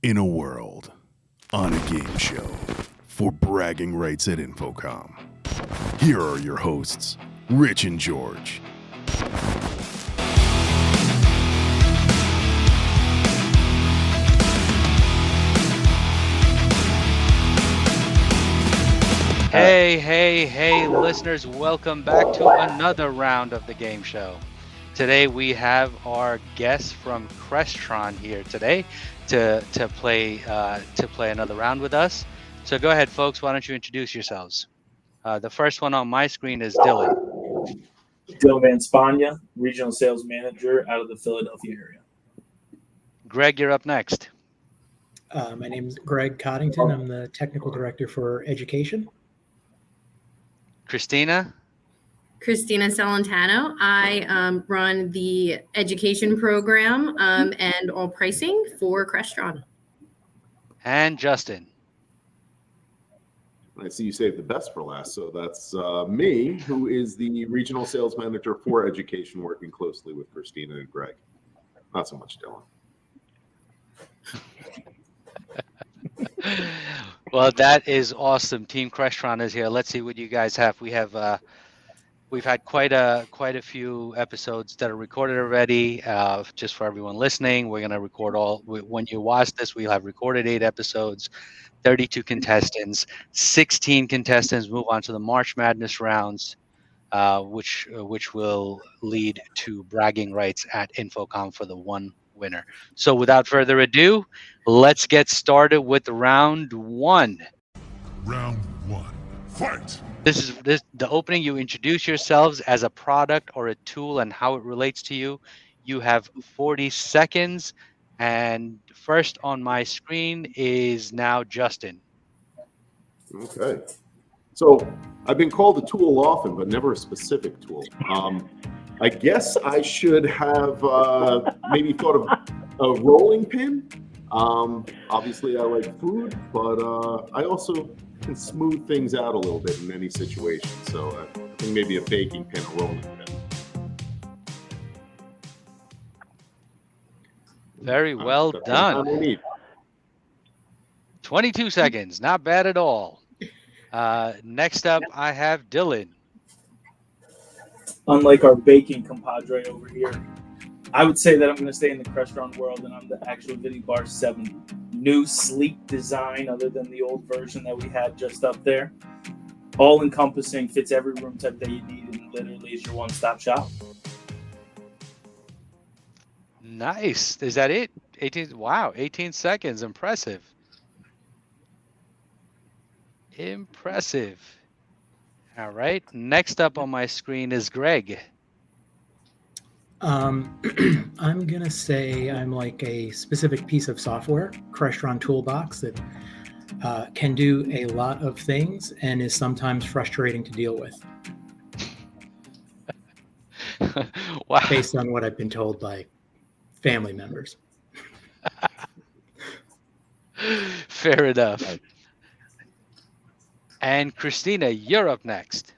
In a world, on a game show, for bragging rights at Infocom. Here are your hosts, Rich and George. Hey, listeners, welcome back to another round of the game show. Today we have our guest from Crestron here today to play another round with us. So go ahead, folks. Why don't you introduce yourselves? The first one on my screen is Dylan. Dylan Van Spagna, Regional Sales Manager out of the Philadelphia area. Greg, you're up next. My name is Greg Coddington. I'm the Technical Director for Education. Christina? Christina Celentano. I run the education program and all pricing for Crestron. And Justin. I see you saved the best for last, so that's me, who is the Regional Sales Manager for Education, working closely with Christina and Greg. Not so much Dylan. Well, that is awesome. Team Crestron is here. Let's see what you guys have. We've had quite a few episodes that are recorded already. Just for everyone listening, we're gonna record all. When you watch this, we'll have recorded 8 episodes, 32 contestants, 16 contestants move on to the March Madness rounds, which will lead to bragging rights at Infocom for the one winner. So without further ado, let's get started with round 1. Round 1, fight! This is the opening. You introduce yourselves as a product or a tool and how it relates to you. You have 40 seconds. And first on my screen is now Justin. Okay. So I've been called a tool often, but never a specific tool. I guess I should have maybe thought of a rolling pin. Obviously, I like food, but I also can smooth things out a little bit in any situation. So I think maybe a baking pin, a rolling pin. Very well done. 22 seconds, not bad at all. Next up, I have Dylan. Unlike our baking compadre over here, I would say that I'm going to stay in the Crestron world, and I'm the actual Vinny Bar 7. New, sleek design, other than the old version that we had just up there. All-encompassing, fits every room type that you need, and literally is your one-stop shop. Nice. Is that it? 18. Wow, 18 seconds. Impressive. All right. Next up on my screen is Greg. I'm going to say I'm like a specific piece of software, Crestron Toolbox, that can do a lot of things and is sometimes frustrating to deal with. Wow. Based on what I've been told by family members. Fair enough. And Christina, you're up next.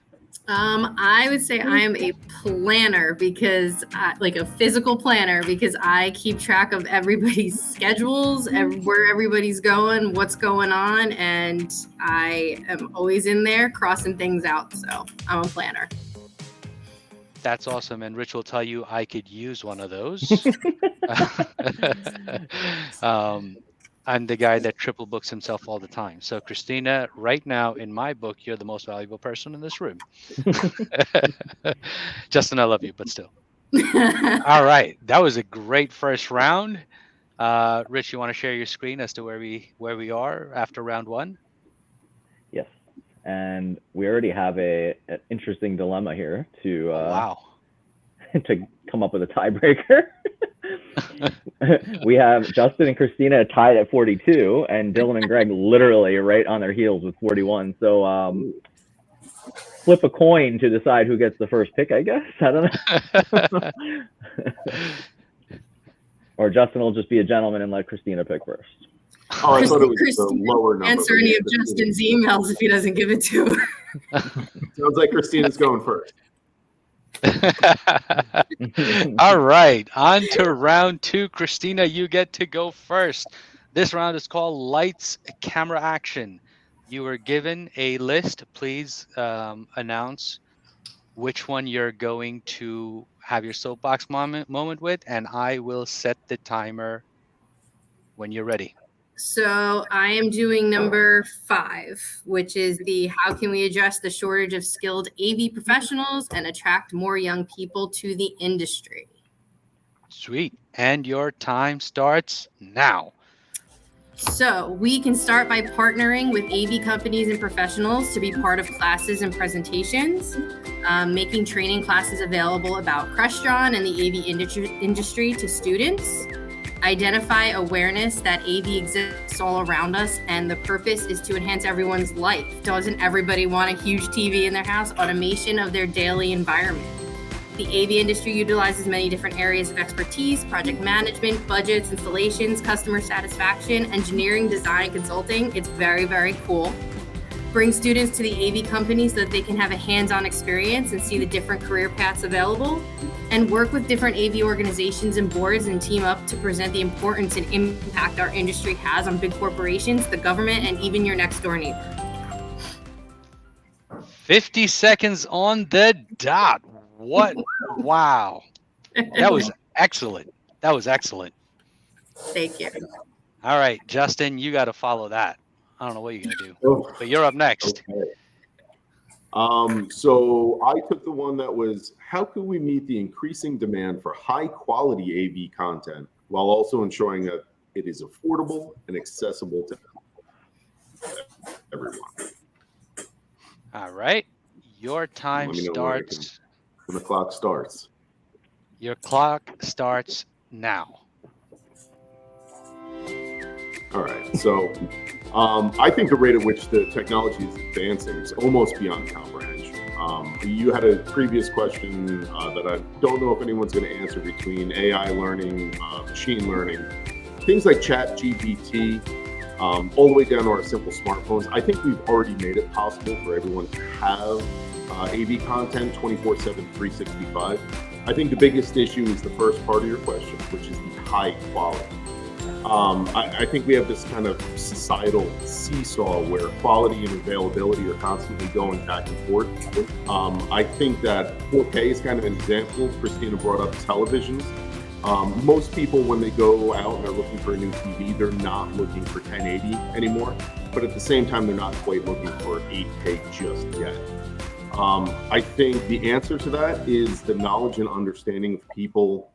I would say I am a planner because like a physical planner, because I keep track of everybody's schedules and where everybody's going, what's going on, and I am always in there crossing things out. So I'm a planner. That's awesome. And Rich will tell you I could use one of those. I'm the guy that triple books himself all the time. So Christina, right now in my book, you're the most valuable person in this room. Justin, I love you, but still. All right. That was a great first round. Rich, you want to share your screen as to where we are after round 1? Yes. And we already have an interesting dilemma here to to come up with a tiebreaker. We have Justin and Christina tied at 42, and Dylan and Greg literally right on their heels with 41. So flip a coin to decide who gets the first pick, I guess. I don't know. Or Justin will just be a gentleman and let Christina pick first. Oh, I thought it was the lower number. Answer any of Justin's emails if he doesn't give it to her. Sounds like Christina's going first. All right, on to round 2. Christina, you get to go first. This round is called Lights, Camera, Action. You were given a list. Please announce which one you're going to have your soapbox moment with, and I will set the timer when you're ready. So I am doing number 5, which is the how can we address the shortage of skilled AV professionals and attract more young people to the industry. Sweet. And your time starts now. So we can start by partnering with AV companies and professionals to be part of classes and presentations, making training classes available about Crestron and the AV industry to students. Identify awareness that AV exists all around us, and the purpose is to enhance everyone's life. Doesn't everybody want a huge TV in their house? Automation of their daily environment. The AV industry utilizes many different areas of expertise: project management, budgets, installations, customer satisfaction, engineering, design, consulting. It's very, very cool. Bring students to the AV company so that they can have a hands-on experience and see the different career paths available, and work with different AV organizations and boards and team up to present the importance and impact our industry has on big corporations, the government, and even your next door neighbor. 50 seconds on the dot. What? Wow. That was excellent. That was excellent. Thank you. All right, Justin, you got to follow that. I don't know what you're going to do, but you're up next. Okay. So I took the one that was, how can we meet the increasing demand for high quality AV content while also ensuring that it is affordable and accessible to everyone? All right. Your time Let me know starts. when the clock starts. Your clock starts now. All right. So I think the rate at which the technology is advancing is almost beyond comprehension. You had a previous question that I don't know if anyone's going to answer between AI learning, machine learning, things like ChatGPT, all the way down to our simple smartphones. I think we've already made it possible for everyone to have AV content 24/7, 365. I think the biggest issue is the first part of your question, which is the high quality. I think we have this kind of societal seesaw where quality and availability are constantly going back and forth. I think that 4K is kind of an example. Christina brought up televisions. Most people, when they go out and they're looking for a new TV, they're not looking for 1080 anymore. But at the same time, they're not quite looking for 8K just yet. I think the answer to that is the knowledge and understanding of people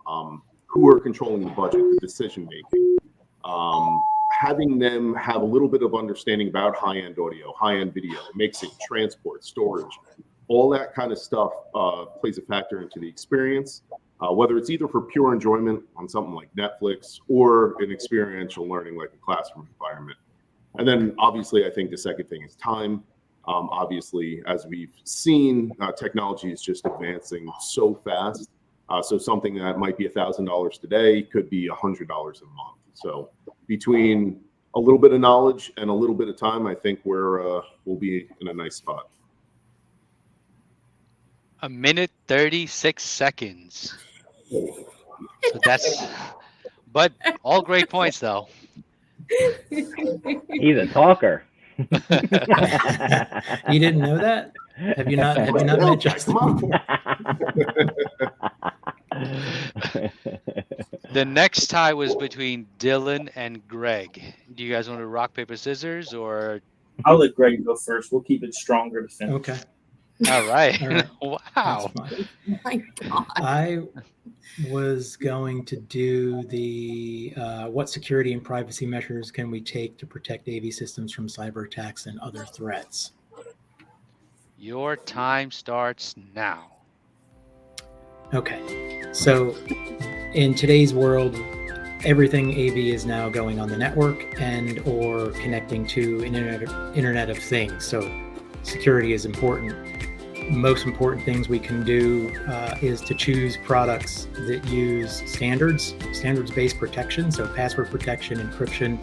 who are controlling the budget, the decision making. Having them have a little bit of understanding about high-end audio, high-end video, mixing, transport, storage, all that kind of stuff plays a factor into the experience, whether it's either for pure enjoyment on something like Netflix or an experiential learning like a classroom environment. And then obviously, I think the second thing is time. Obviously, as we've seen, technology is just advancing so fast. So something that might be $1,000 today could be $100 a month. So between a little bit of knowledge and a little bit of time, I think we'll be in a nice spot. 1 minute 36 seconds. So that's, but all great points though. He's a talker. You didn't know that? Have you not met Justin before? The next tie was between Dylan and Greg. Do you guys want to rock, paper, scissors, or? I'll let Greg go first. We'll keep it stronger to finish. Okay. All right. All right. Wow. Oh my God. I was going to do the what security and privacy measures can we take to protect AV systems from cyber attacks and other threats? Your time starts now. Okay. So in today's world, everything AV is now going on the network and or connecting to an Internet of Things. So security is important. Most important things we can do is to choose products that use standards-based protection, so password protection, encryption,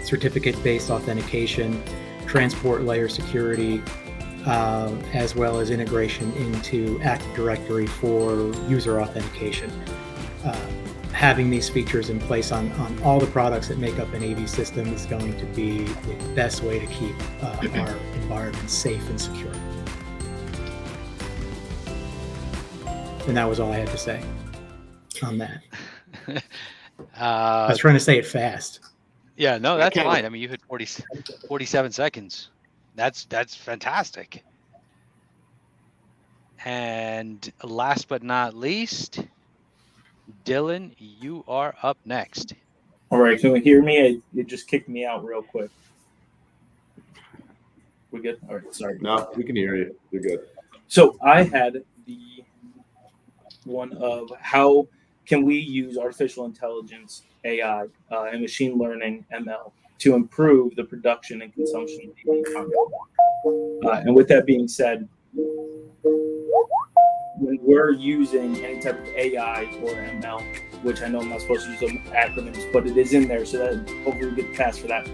certificate-based authentication, transport layer security, as well as integration into Active Directory for user authentication. having these features in place on all the products that make up an AV system is going to be the best way to keep our environment safe and secure. And that was all I had to say on that. I was trying to say it fast. Yeah, no, that's fine. I mean, you hit 47 seconds. That's fantastic. And last but not least, Dylan, you are up next. All right, can you hear me? It just kicked me out real quick. We good? All right, sorry. No, we can hear you. You're good. So I had the one of how can we use artificial intelligence, AI, and machine learning, ML, to improve the production and consumption of AV content. And with that being said, when we're using any type of AI or ML, which I know I'm not supposed to use some acronyms, but it is in there, so that hopefully we get past for that.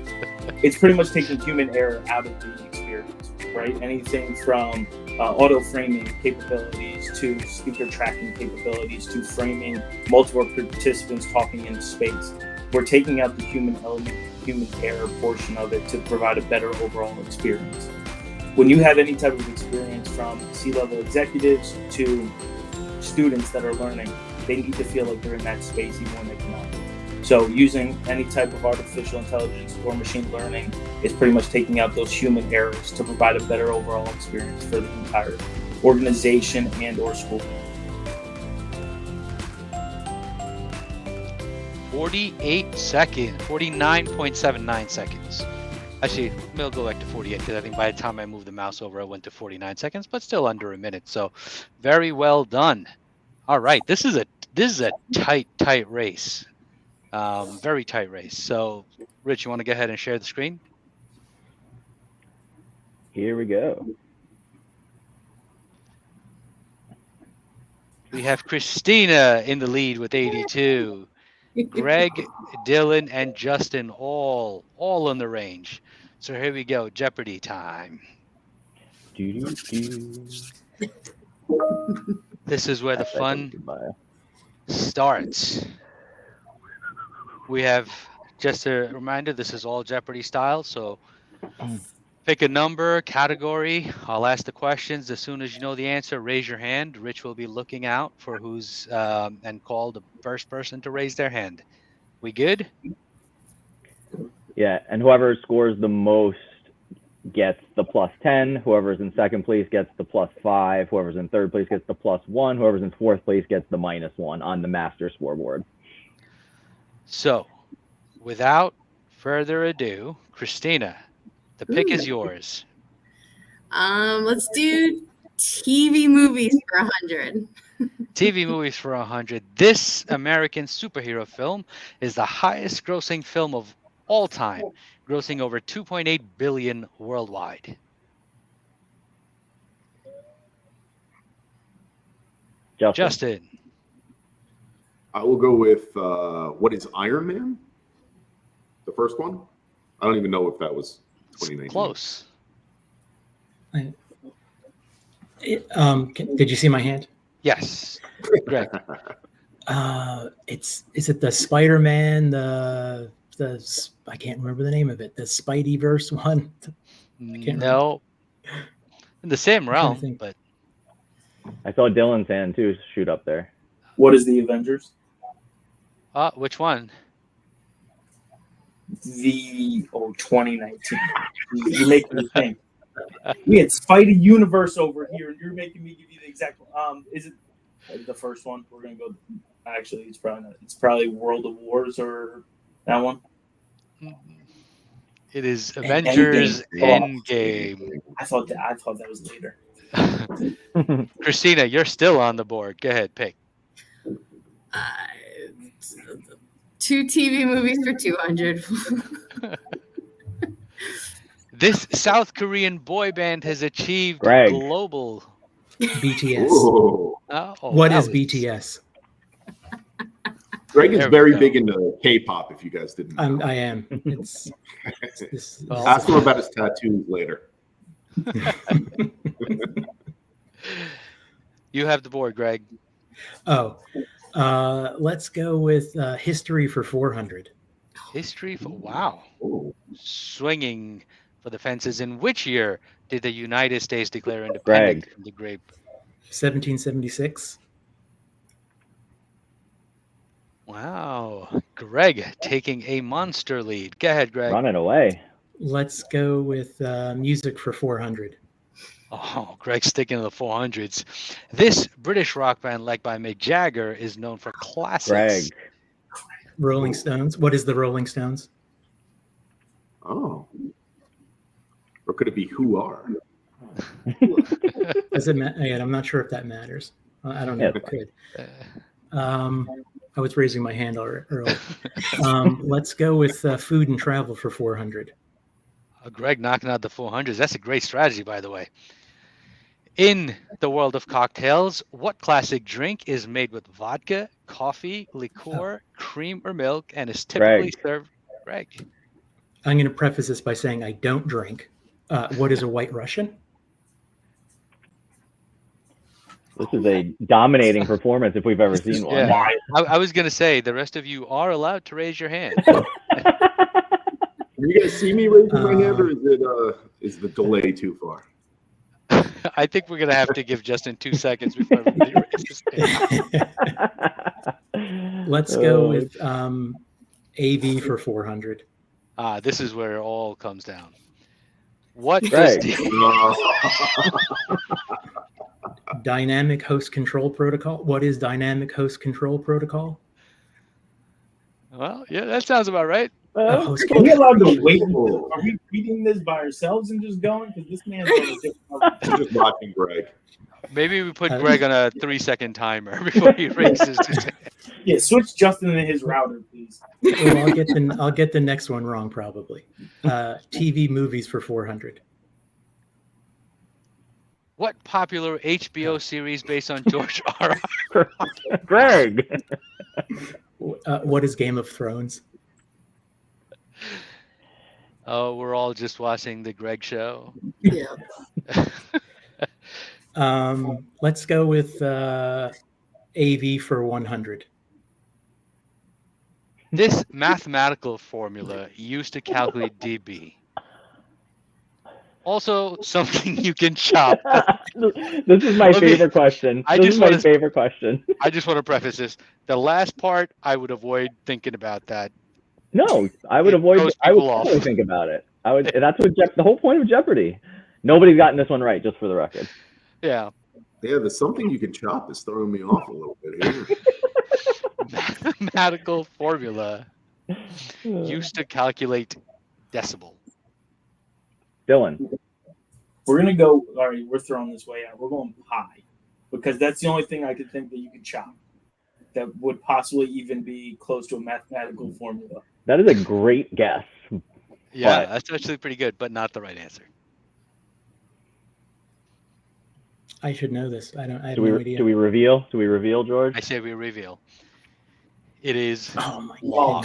It's pretty much taking human error out of the experience, right? Anything from auto framing capabilities to speaker tracking capabilities to framing multiple participants talking in space. We're taking out the human element, human error portion of it to provide a better overall experience. When you have any type of experience from C-level executives to students that are learning, they need to feel like they're in that space even when they cannot. So using any type of artificial intelligence or machine learning is pretty much taking out those human errors to provide a better overall experience for the entire organization and or school. 48 seconds, 49.79 seconds. Actually, we'll go back to 48 because I think by the time I moved the mouse over, I went to 49 seconds, but still under a minute. So very well done. All right, this is a tight race. Very tight race. So, Rich, you want to go ahead and share the screen? Here we go. We have Christina in the lead with 82. Greg, Dylan, and Justin all in the range. So here we go, Jeopardy time. This is where the fun starts. We have, just a reminder, this is all Jeopardy style, so pick a number, category. I'll ask the questions. As soon as you know the answer, raise your hand. Rich will be looking out for who's and call the first person to raise their hand. We good? Yeah, and whoever scores the most gets the +10. Whoever's in second place gets the +5. Whoever's in third place gets the +1. Whoever's in fourth place gets the -1 on the master scoreboard. So, without further ado, Christina, the pick is yours. Let's do TV movies for 100. TV movies for 100. This American superhero film is the highest grossing film of all time, grossing over $2.8 billion worldwide. Justin. I will go with what is Iron Man? The first one? I don't even know if that was 2019. Close. Did you see my hand? Yes. Greg. Is it the Spider-Man, the I can't remember the name of it, the Spideyverse one? No. In the same realm, but I saw Dylan's hand too shoot up there. What is the Avengers? Which one? 2019. You make me think. We had Spidey Universe over here, and you're making me give you the exact one. Is it the first one? We're gonna go. Actually, it's probably not. It's probably World of Wars or that one. It is Avengers Endgame. I thought that was later. Christina, you're still on the board. Go ahead, pick. 2 TV movies for 200. This South Korean boy band has achieved global BTS. What is BTS? Greg is very big into K-pop. If you guys didn't know. I am. Ask him about his tattoos later. You have the board, Greg. Oh, Let's go with history for 400. History for wow. Oh, Swinging for the fences. In which year did the United States declare independence Greg. from the Great? 1776. Wow. Greg taking a monster lead. Go ahead, Greg. Running away. Let's go with music for 400. Oh, Greg's sticking to the 400s. This British rock band, led by Mick Jagger, is known for classics. Greg. Rolling Stones. What is the Rolling Stones? oh. Or could it be who are? Does it matter? I'm not sure if that matters. I don't know if it could. I was raising my hand early. Let's go with food and travel for 400. Greg knocking out the 400s. That's a great strategy, by the way. In the world of cocktails, what classic drink is made with vodka, coffee, liqueur, cream, or milk, and is typically served? Greg. I'm going to preface this by saying I don't drink. What is a White Russian? This is a dominating performance if we've ever seen one. Yeah. I was going to say, the rest of you are allowed to raise your hand. Are you guys see me raising my hand, or is the delay too far? I think we're going to have to give Justin 2 seconds before everybody raises their hand. Let's go with AV for 400. This is where it all comes down. What Greg. does Dynamic host control protocol. What is dynamic host control protocol? Well, yeah, that sounds about right. Host Are we allowed to wait? Oh. Are we reading this by ourselves and just going? Because this man's I'm just watching Greg. Maybe we put Greg on a 3-second timer before he raises his hand. Yeah, switch Justin to his router, please. Well, I'll get the next one wrong probably. TV movies for 400. What popular HBO series based on George R.R. Greg. What is Game of Thrones? Oh, we're all just watching the Greg show. Yeah. Let's go with AV for 100. This mathematical formula used to calculate dB. Also, something you can chop. This is my favorite question. This is my favorite question. I just want to preface this. The last part, I would avoid thinking about that. No, I would avoid. I would totally think about it. I would. That's what the whole point of Jeopardy. Nobody's gotten this one right, just for the record. Yeah. Yeah, there's something you can chop is throwing me off a little bit here. Mathematical formula used to calculate decibel. Dylan. We're gonna go. All right, we're throwing this way out. We're going pi, because that's the only thing I could think that you could chop that would possibly even be close to a mathematical formula. That is a great guess. Yeah, that's actually pretty good, but not the right answer. I should know this. I have no idea. Do we reveal? Do we reveal, George? I say we reveal. It is log.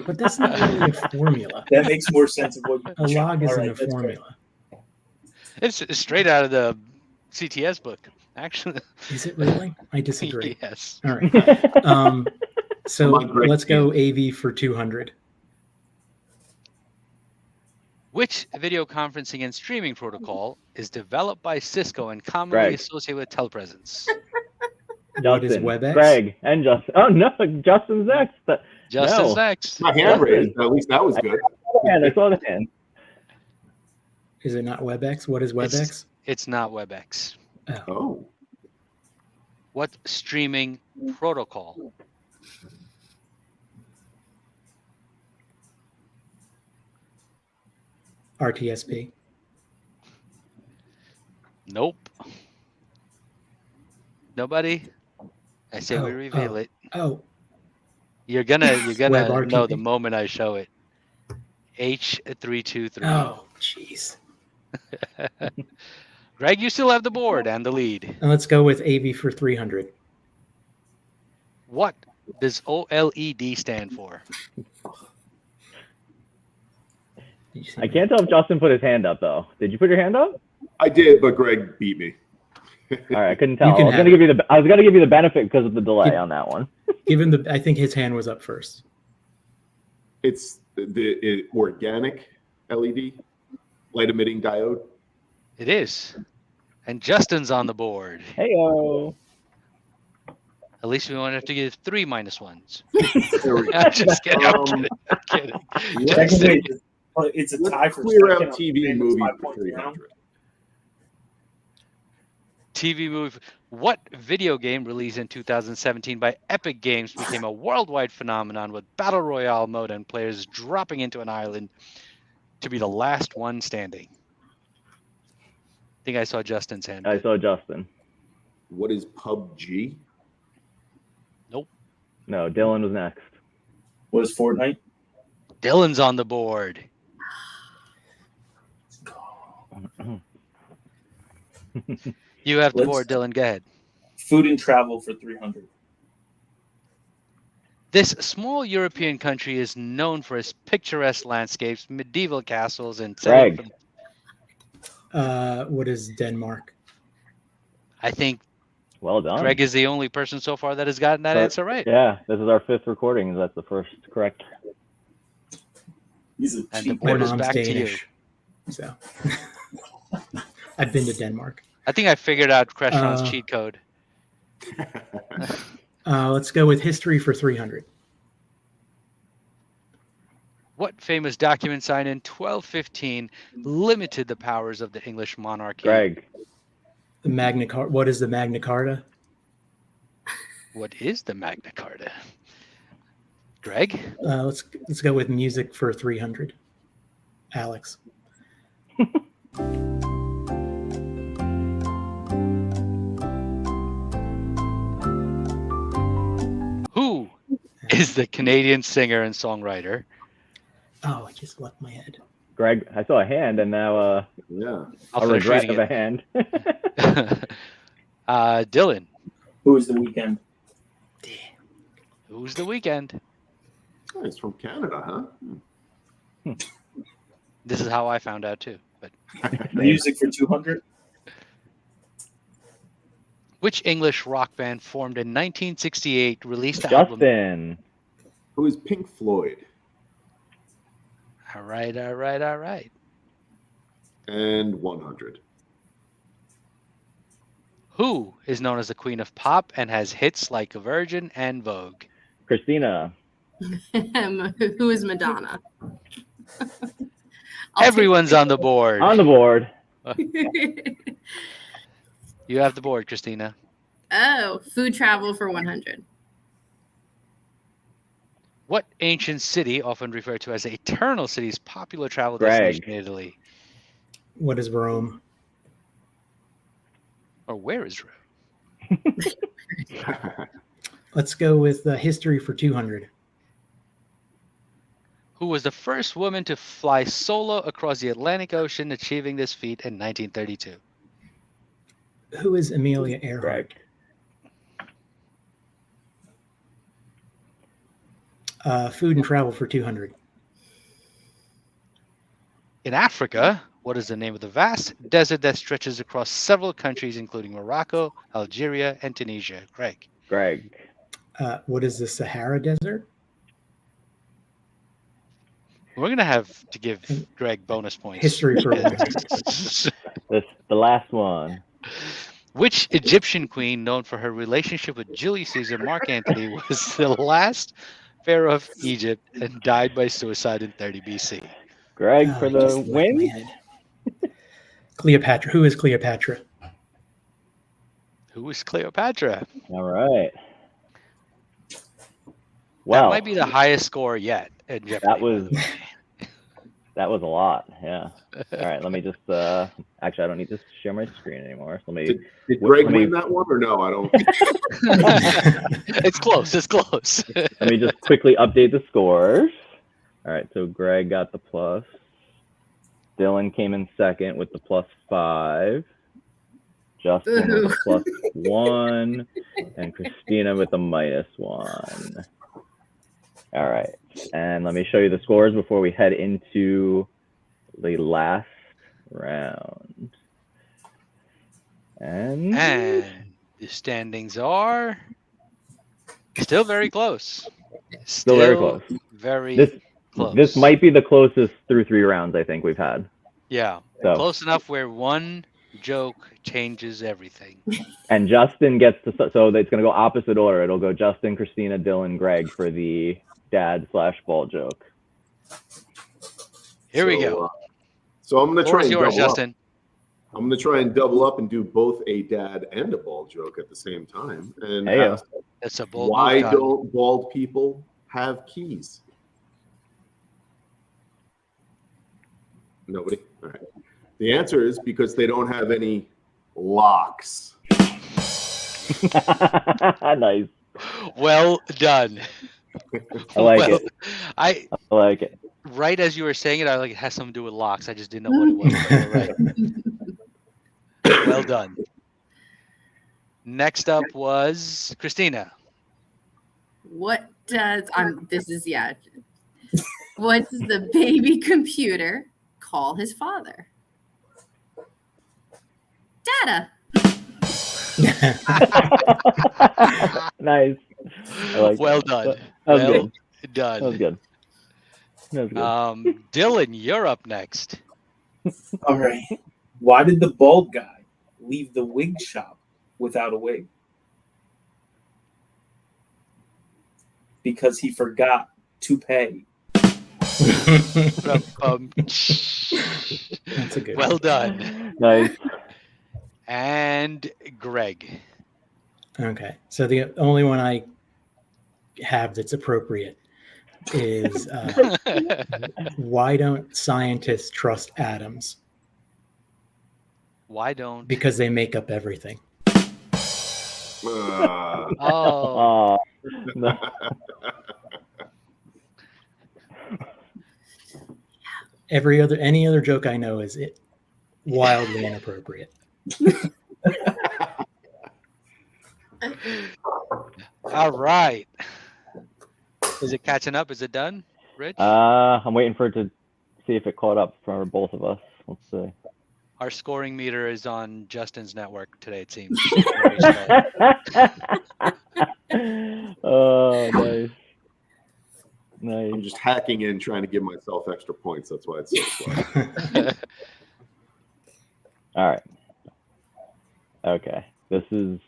But that's not really a formula. That makes more sense of what you a log isn't a that's formula. It's straight out of the CTS book, actually. Is it really? I disagree. Yes. All right. So let's go AV for 200. Which video conferencing and streaming protocol is developed by Cisco and commonly associated with telepresence? What is WebEx? Greg and Justin. Oh no, Justin's next. Justin's next. My hand raised. At least that was good. I saw the hand. Is it not WebEx? What is WebEx? It's not WebEx. Oh. What streaming protocol? RTSP. Nope. Nobody? I say we reveal it. Oh. You're gonna WebRTP. know the moment I show it. H323. Oh, jeez. Greg, you still have the board and the lead. And let's go with AV for 300. What does OLED stand for? I can't tell if Justin put his hand up though. Did you put your hand up? I did, but Greg beat me. All right, I couldn't tell. You can I was gonna give you the benefit because of the delay on that one. Given I think his hand was up first. It's the organic LED, light emitting diode. It is. And Justin's on the board. Heyo. At least we won't have to give 3 -1s. There we go. I'm just kidding. I'm kidding. Second, wait, it's a tie Let's for clear second out on TV Amanda's movie 5 for point round. 300. TV movie. What video game released in 2017 by Epic Games became a worldwide phenomenon with battle royale mode and players dropping into an island to be the last one standing? I think I saw Justin's hand. I saw Justin. What is PUBG? No, Dylan was next. What is Fortnite? Dylan's on the board. You have the board, Dylan. Go ahead. Food and travel for 300. This small European country is known for its picturesque landscapes, medieval castles, and Greg. What is Denmark? I think Well done. Greg is the only person so far that has gotten that answer right. Yeah, this is our 5th recording. That's the first correct. He's a And the cheap My board is mom's back to you. Danish. So I've been to Denmark. I think I figured out Crestron's cheat code. Let's go with history for 300. What famous document signed in 1215 limited the powers of the English monarchy? Greg. The Magna Carta. What is the Magna Carta? What is the Magna Carta? Greg? Let's go with music for 300. Alex. Who is the Canadian singer and songwriter? Oh, I just left my head. Greg, I saw a hand and now Yeah. I'll a finish regret reading of a hand. Dylan. Who is the weekend? Who's the Weekend? Oh, he's from Canada, huh? This is how I found out too. But Music for 200. which English rock band formed in 1968 released the album? Justin. Who is Pink Floyd? All right. And 100. Who is known as the Queen of Pop and has hits like Virgin and Vogue? Christina. Who is Madonna? Everyone's on the board. On the board. You have the board, Christina. Oh, food travel for 100. What ancient city, often referred to as the Eternal City, is popular travel Greg. destination in Italy? What is Rome? Or where is Rome? Let's go with history for 200. Who was the first woman to fly solo across the Atlantic Ocean, achieving this feat in 1932? Who is Amelia Earhart? Food and travel for 200. In Africa, what is the name of the vast desert that stretches across several countries, including Morocco, Algeria, and Tunisia? Greg. What is the Sahara Desert? We're going to have to give Greg bonus points. History for 100. The last one. Which Egyptian queen, known for her relationship with Julius Caesar, Mark Antony, was the last pharaoh of Egypt and died by suicide in 30 BC? Greg Oh, for I the just left my win. head. Cleopatra. Who is Cleopatra? Who is Cleopatra? All right. That Wow. might be the highest score yet in Jeopardy. That was a lot. Yeah. All right. Let me just. Actually, I don't need to share my screen anymore. So let me. Did Greg win that one or no? I don't. It's close. Let me just quickly update the scores. All right. So Greg got the plus. Dylan came in second with the +5. Justin with the +1, and Christina with the -1. All right, and let me show you the scores before we head into the last round. And the standings are still very close. Still very close. Very close. This might be the closest through 3 rounds I think we've had. Yeah. So. Close enough where one joke changes everything. And Justin gets to, so it's going to go opposite order. It'll go Justin, Christina, Dylan, Greg for the dad/ball joke. Here we go. So I'm going to try and yours, double Justin. up. I'm going to try and double up and do both a dad and a bald joke at the same time. And ask, that's a bold why move, don't bald people have keys? Nobody? All right. The answer is because they don't have any locks. Nice. Well done. I like it. I like it. Right as you were saying it, I like it has something to do with locks. I just didn't know what it was. But you're right. Well done. Next up was Christina. What does what does the baby computer call his father? Data. Nice. Well done. That was good. Done. That was good. Dylan, you're up next. All right. Why did the bald guy leave the wig shop without a wig? Because he forgot to pay. That's a good Well one. done. Nice. And Greg. Okay. So the only one I have that's appropriate is why don't scientists trust atoms? Why don't? Because they make up everything. Oh. No. Any other joke I know is wildly inappropriate. All right. Is it catching up? Is it done, Rich? I'm waiting for it to see if it caught up for both of us. Let's see. Our scoring meter is on Justin's network today, it seems. Oh, nice. Nice. I'm just hacking in, trying to give myself extra points. That's why it's so slow. All right. Okay. This is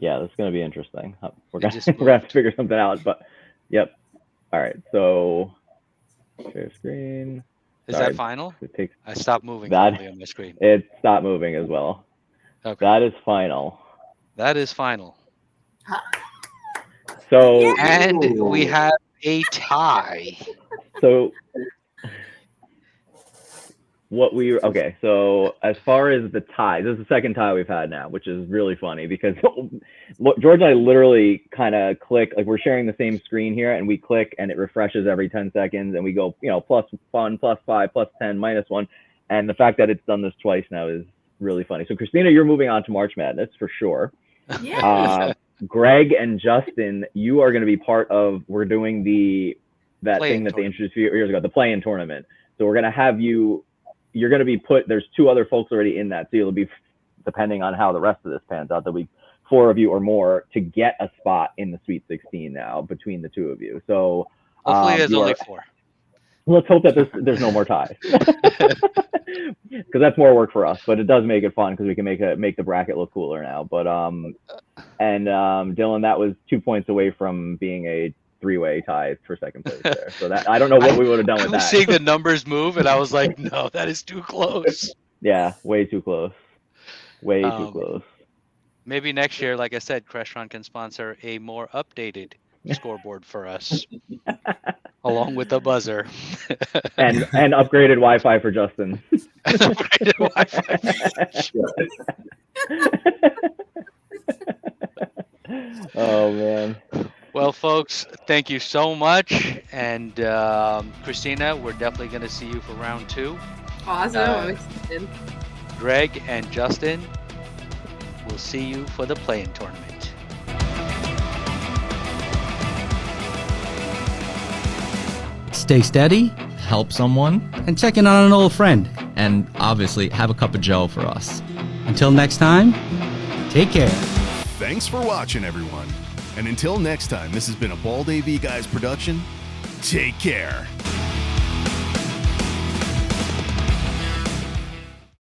going to be interesting. We're going to have to figure something out, but yep. All right. So share screen. Is that final? I stopped moving that on my screen. It stopped moving as well. Okay. That is final. That is final. So and we have a tie. So so as far as the tie, this is the second tie we've had now, which is really funny because George and I literally kind of click, like we're sharing the same screen here and we click and it refreshes every 10 seconds and we go, +1, +5, +10, -1. And the fact that it's done this twice now is really funny. So Christina, you're moving on to March Madness for sure. Yeah. Greg and Justin, you are going to be part of, we're doing that play-in thing that they tournament. introduced a few years ago, the play-in tournament. So we're going to have you're going to be there's 2 other folks already in that. So you'll be, depending on how the rest of this pans out, there'll be 4 of you or more to get a spot in the Sweet 16 now between the 2 of you. So Hopefully there's only 4. Let's hope that there's no more ties. Because that's more work for us, but it does make it fun because we can make the bracket look cooler now. But Dylan, that was 2 points away from being a 3-way tie for second place there. So that I don't know what we would have done with that. I was seeing the numbers move, and I was like, no, that is too close. Yeah, way too close. Way too close. Maybe next year, like I said, Crestron can sponsor a more updated scoreboard for us, along with a buzzer. and upgraded Wi-Fi for Justin. Upgraded Wi-Fi. Oh man. Well, folks, thank you so much. And Christina, we're definitely going to see you for round 2. Awesome. I'm excited. Greg and Justin, we'll see you for the play-in tournament. Stay steady, help someone, and check in on an old friend. And obviously, have a cup of Joe for us. Until next time, take care. Thanks for watching, everyone. And until next time, this has been a BaldAVGuys production. Take care.